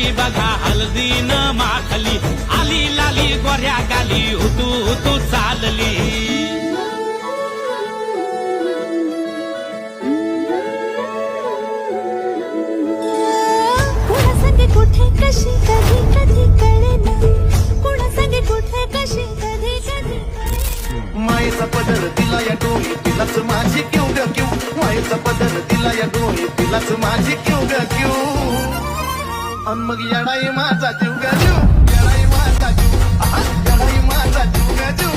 आली बघा हळदीन माखली, आली लाली गोऱ्या गाली, हुतू हुतू चालली. कुणा संगे कुठे कशी कधी कधी कळेना, कुणा संगे कुठे कशी कधी कधी कळेना. मायेचा पदर दिला या डोळी तिलाच माझी क्यू ग क्यू, मायेचा पदर दिला या डोळी तिलाच माझी क्यू ग क्यू. अन मग येडाई माझा जीव ग जीव, येडाई माझा जीव, येडाई माझा जीव ग जीव.